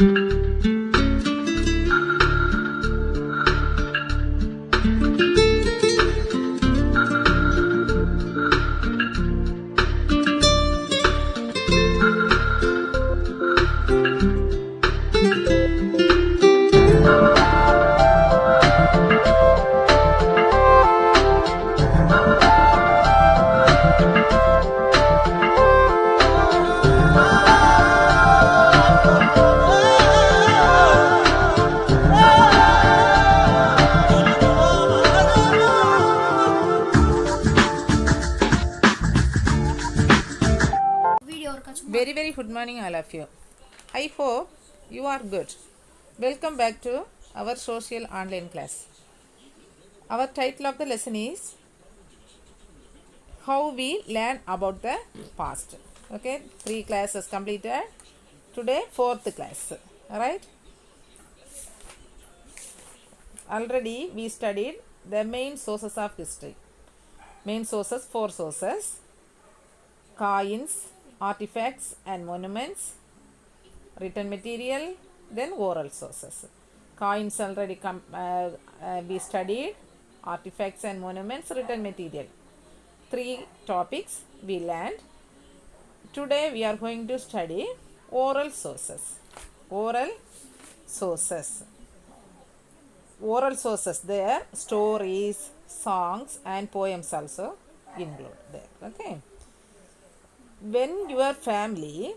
Very good morning all of you. I hope you are good. Welcome back to our social online class. Our title of the lesson is How We Learn About the Past. Okay, 3 classes completed. Today 4th class. Alright. Already we studied the main sources of history. Main sources, 4 sources. Coins, artifacts and monuments, written material, then oral sources. Coins already we studied, artifacts and monuments, written material. 3 topics we learned. Today we are going to study oral sources. Oral sources. Oral sources, there stories, songs and poems also include there. Okay. When your family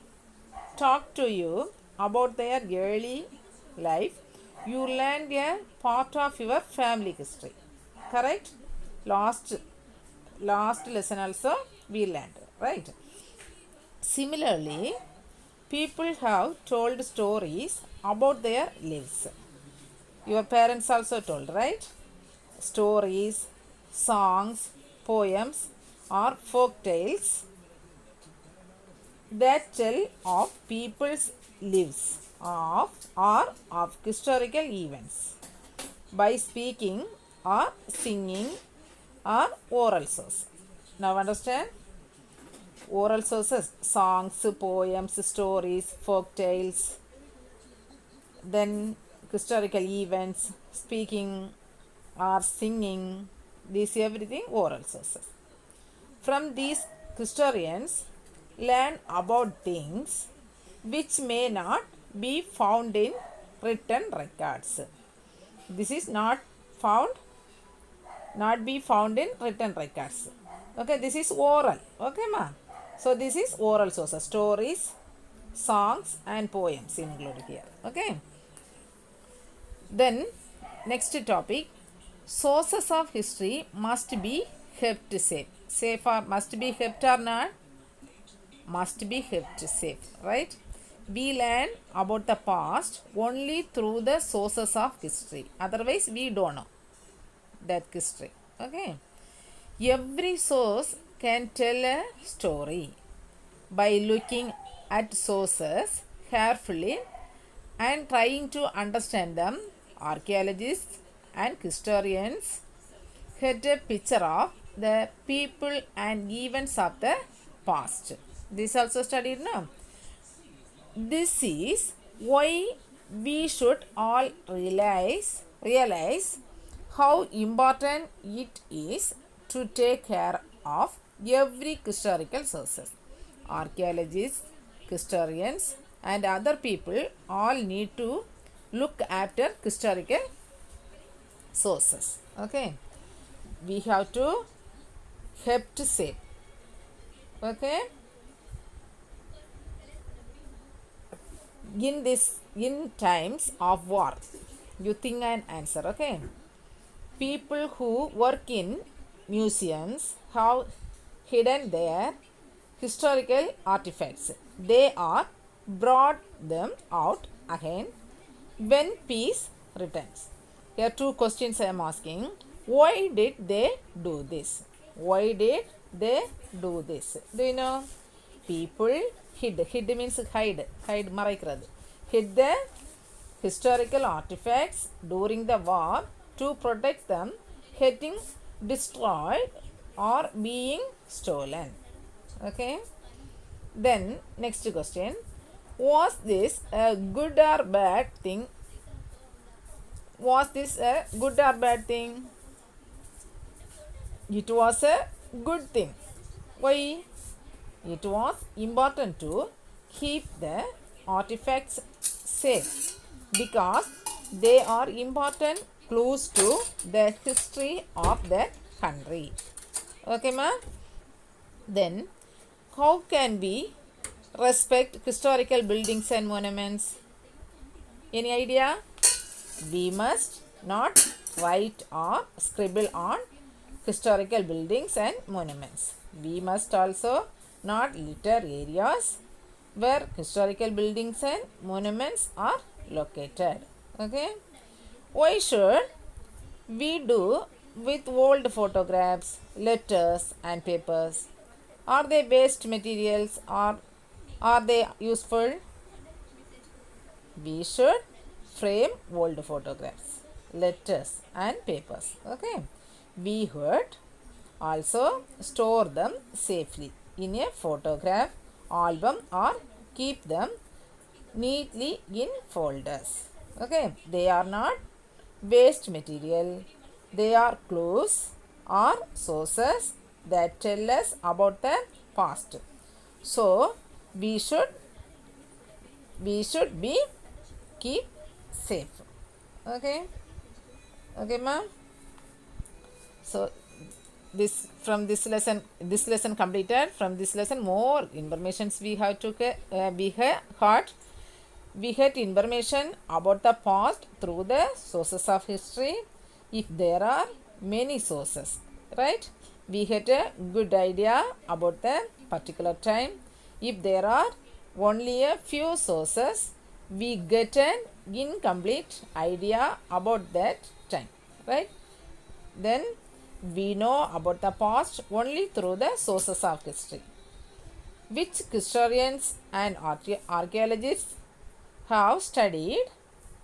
talk to you about their early life, you learn a part of your family history. Correct? Last lesson also we learned, right? Similarly, people have told stories about their lives. Your parents also told, right? Stories, songs, poems or folk tales that tell of people's lives or of historical events by speaking or singing or oral source. Now understand? Oral sources, songs, poems, stories, folk tales, then historical events, speaking or singing, these everything oral sources. From these, historians learn about things which may not be found in written records. This is not be found in written records. Okay, this is oral. Okay, ma. So this is oral sources, stories, songs and poems included here. Okay. Then next topic, sources of history must be kept safe. Safe or must be kept or not? Must be kept safe, right? We learn about the past only through the sources of history. Otherwise, we don't know that history. Okay. Every source can tell a story. By looking at sources carefully and trying to understand them, archaeologists and historians get a picture of the people and events of the past. This also studied now. This is why we should all realize how important it is to take care of every historical sources. Archaeologists, historians and other people all need to look after historical sources. Okay. We have to kept safe. Okay. In times of war, you think and answer. Okay. People who work in museums have hidden their historical artifacts. They are brought them out again when peace returns. Here 2 questions I am asking. Why did they do this? Why did they do this? Do you know? People hid. Hid means hide. Hide maraikkirathu. Hid the historical artifacts during the war to protect them getting destroyed or being stolen. Okay. Then next question. Was this a good or bad thing? Was this a good or bad thing? It was a good thing. Why? It was important to keep the artifacts safe because they are important clues to the history of the country. Okay, ma? Then, how can we respect historical buildings and monuments? Any idea? We must not write or scribble on historical buildings and monuments. We must also not litter areas where historical buildings and monuments are located. Okay? Why should we do with old photographs, letters, and papers? Are they waste materials or are they useful? We should frame old photographs, letters, and papers. Okay. We should also store them safely in a photograph album or keep them neatly in folders. Okay. They are not waste material. They are clues or sources that tell us about the past. So we should be keep safe. Okay. Okay, ma'am. So this from this lesson completed. From this lesson, more informations we have to we have got. We get information about the past through the sources of history. If there are many sources, right? We get a good idea about the particular time. If there are only a few sources, we get an incomplete idea about that time, right? Then we know about the past only through the sources of history, which historians and archaeologists have studied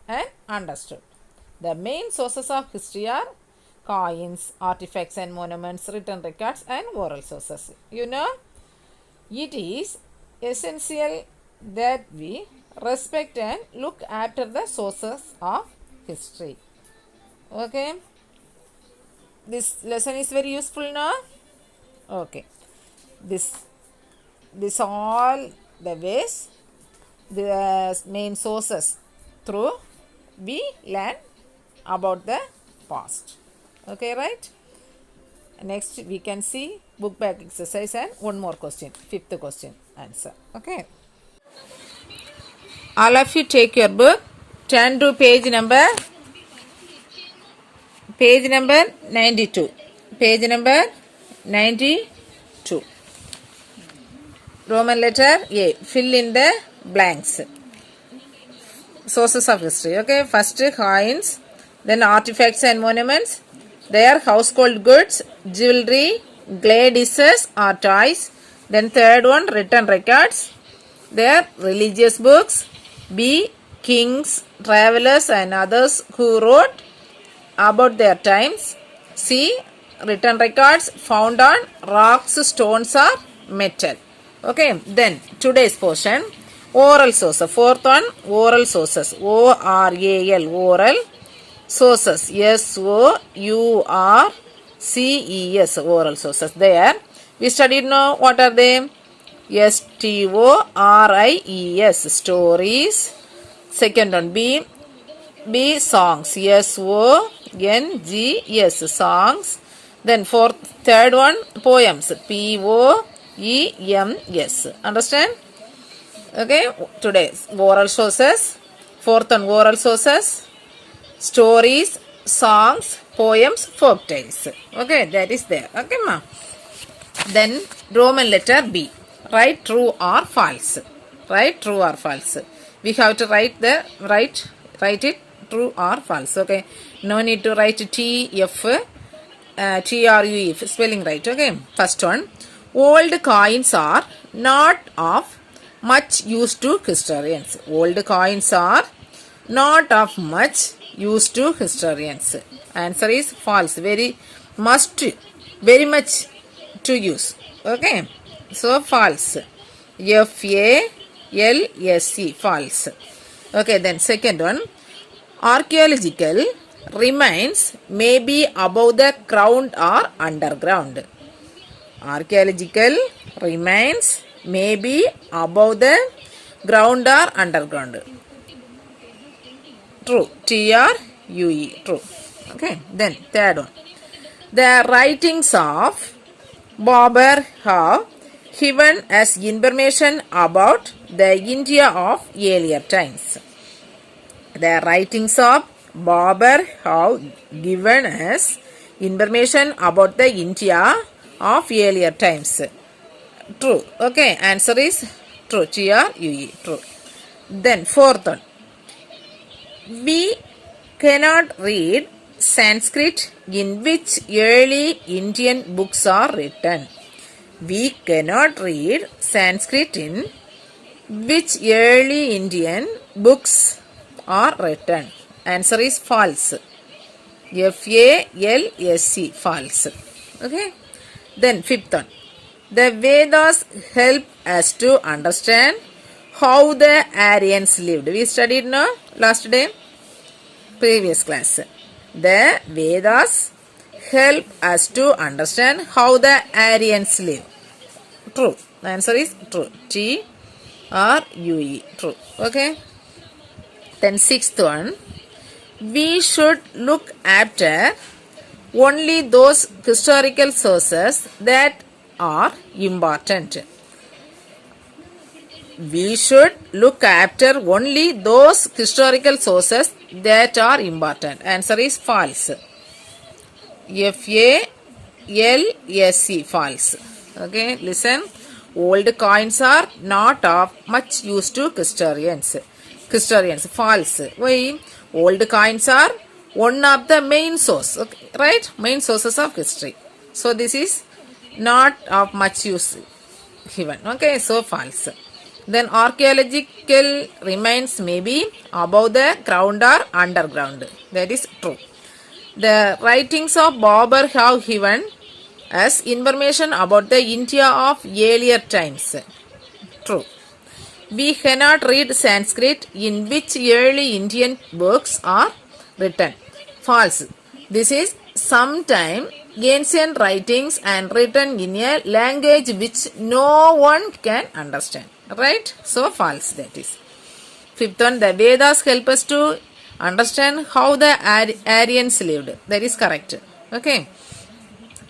and understood. The main sources of history are coins, artifacts and monuments, written records, and oral sources. You know, it is essential that we respect and look after the sources of history. Okay, this lesson is very useful now. Okay, this all the ways, the main sources through we learn about the past. Okay, right? Next we can see book back exercise and one more question, fifth question answer. Okay, all of you take your book, turn to page number 92. Page number 92. Roman letter A. Fill in the blanks. Sources of history. Okay, first coins, then artifacts and monuments, their household goods, jewelry, clay dishes or toys. Then third one, written records, their religious books. B. Kings, travelers and others who wrote about their times. C. Written records found on rocks, stones or metal. Okay, then today's portion, oral sources. Fourth one, oral sources. O-R-A-L, oral sources. S-O-U-R-C-E-S, oral sources. There we studied now. What are they? S-T-O-R-I-E-S, stories. Second one, B songs. S-O-N-G-S, songs. Then third one, poems. P-O-E-M-S. Understand? Okay, today's oral sources. Fourth one, oral sources, stories, songs, poems, folk tales. Okay, that is there. Okay, ma. Then Roman letter B. Write true or false. Write true or false. We have to write it true or false. Okay, no need to write T-F, T-R-U-F, spelling right. Okay, first one, old coins are not of much use to historians. Old coins are not of much use to historians. Answer is false. Very much to use. Okay, so false. F-A-L-S-E, LSE, false. Okay, then second one. Archaeological remains may be above the ground or underground. Archaeological remains may be above the ground or underground. True. TRUE. True. Okay. Then third one. The writings of Babur have given us information about the India of earlier times. The writings of Babur have given us information about the India of earlier times. True. Okay. Answer is true. TRUE. True. Then fourth one. We cannot read Sanskrit in which early Indian books are written. We cannot read Sanskrit in which early Indian books are written. Answer is false. FALSE, false. Okay. Then fifth one. The Vedas help us to understand how the Aryans lived. We studied now last day, previous class. The Vedas help us to understand how the Aryans live. True. The answer is true. TRUE. True. Okay. Then sixth one. We should look after only those historical sources that are important. We should look after only those historical sources that are important. Answer is false. FALSE, false. Okay, listen. Old coins are not of much use to historians. False. Why? Old coins are one of the main source. Okay, right? Main sources of history. So this is not of much use given. Okay, so false. Then archaeological remains may be above the ground or underground. That is true. The writings of Babur have given us information about the India of earlier times. True. We cannot read Sanskrit in which early Indian books are written. False. This is sometime ancient writings and written in a language which no one can understand. Right? So false that is. Fifth one, the Vedas help us to understand how the Aryans lived. That is correct. Okay.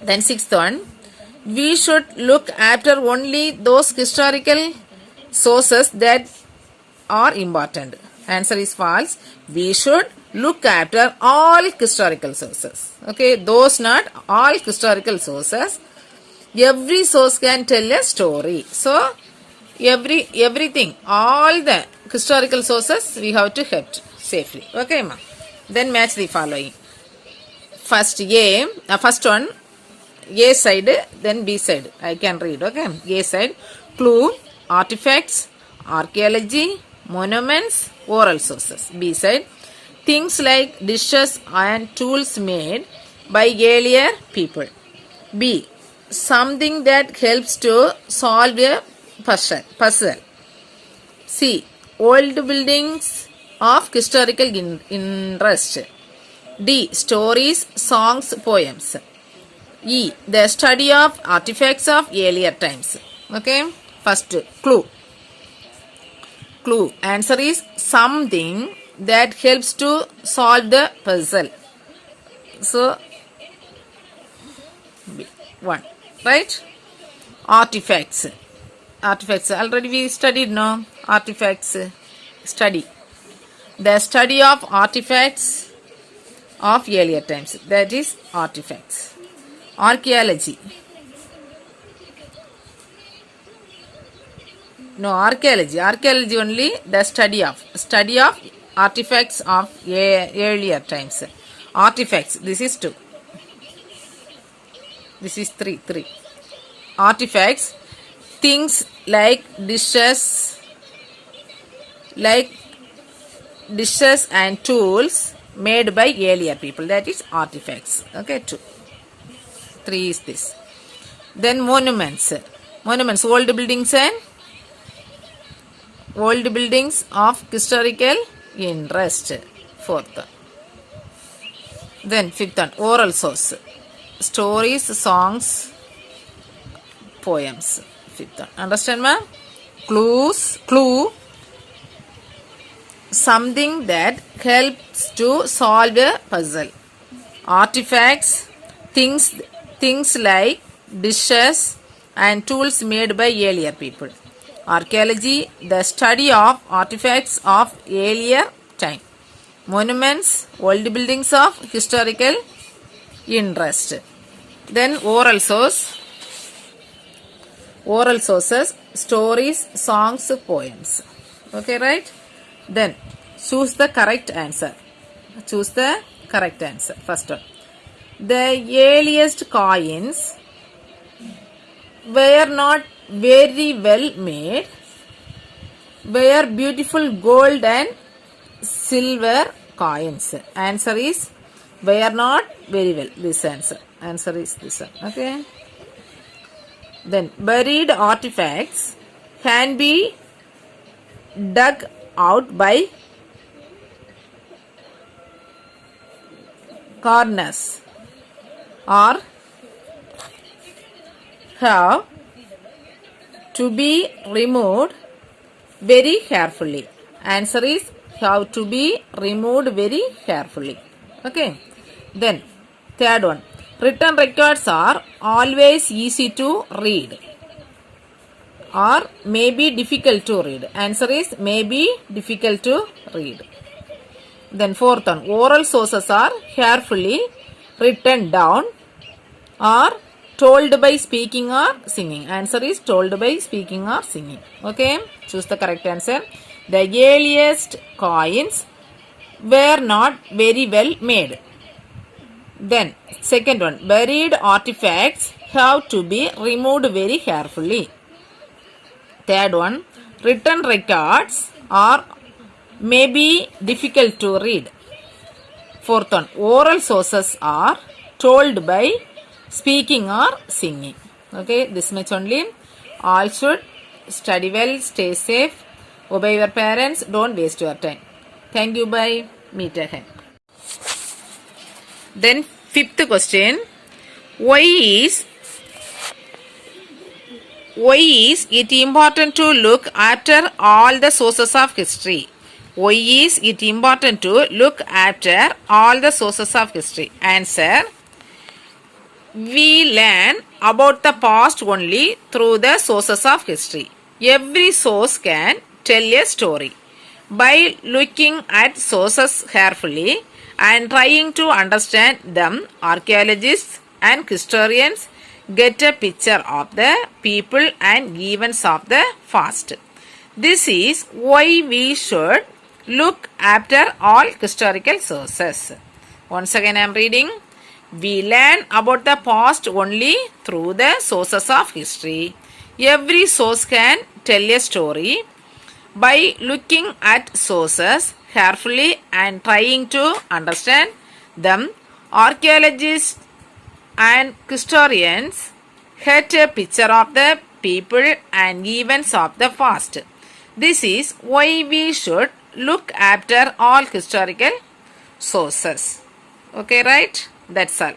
Then sixth one, we should look after only those historical sources that are important. Answer is false. We should look after all historical sources. Okay, those not all historical sources. Every source can tell a story. So everything, all the historical sources we have to kept safely. Okay, ma. Then match the following. First one, A side, then B side. I can read. Okay, A side, clue, artifacts, archaeology, monuments, oral sources. B side, things like dishes and tools made by earlier people. B, something that helps to solve a puzzle. C, old buildings of historical interest. D, stories, songs, poems. E, the study of artifacts of earlier times. Okay, first clue. Answer is something that helps to solve the puzzle. So, B1, right? Artifacts. Already we studied, no? Artifacts. Study. The study of artifacts of earlier times. That is artifacts. Archaeology. No, archaeology. Archaeology only the study of artifacts of earlier times. Artifacts. This is 2. This is 3. Artifacts. Things like dishes and tools made by earlier people. That is artifacts. Okay, 2. 3 is this. Then monuments. Old buildings and old buildings of historical interest. Fourth. Then fifth one, oral source. Stories, songs, poems. Fifth one. Understand, ma'am? Clue. Something that helps to solve a puzzle. Artifacts, things like dishes and tools made by earlier people. Archaeology, the study of artifacts of earlier time. Monuments, old buildings of historical interest. Then oral sources, stories, songs, poems. Okay, right? Then choose the correct answer. First one. The earliest coins were not very well made, were beautiful gold and silver coins. Answer is were not very well. This answer is this one. Okay. Then buried artifacts can be dug out by corners or have to be removed very carefully. Answer is have to be removed very carefully. Okay. Then third one, written records are always easy to read or may be difficult to read. Answer is may be difficult to read. Then fourth one, oral sources are carefully written down or told by speaking or singing. Answer is told by speaking or singing. Okay, choose the correct answer. The earliest coins were not very well made. Then second one, buried artifacts have to be removed very carefully. Third one, written records are may be difficult to read. Fourth one, oral sources are told by speaking or singing. Okay, this much only. All should study well, stay safe, obey your parents, don't waste your time. Thank you. Bye. Meet ahead. Then fifth question, why is it important to look after all the sources of history? Why is it important to look after all the sources of history? Answer, we learn about the past only through the sources of history. Every source can tell a story. By looking at sources carefully and trying to understand them, archaeologists and historians get a picture of the people and events of the past. This is why we should look after all historical sources. Once again I am reading. We learn about the past only through the sources of history. Every source can tell a story. By looking at sources carefully and trying to understand them, archaeologists and historians get a picture of the people and events of the past. This is why we should look after all historical sources. Okay, right? That's all.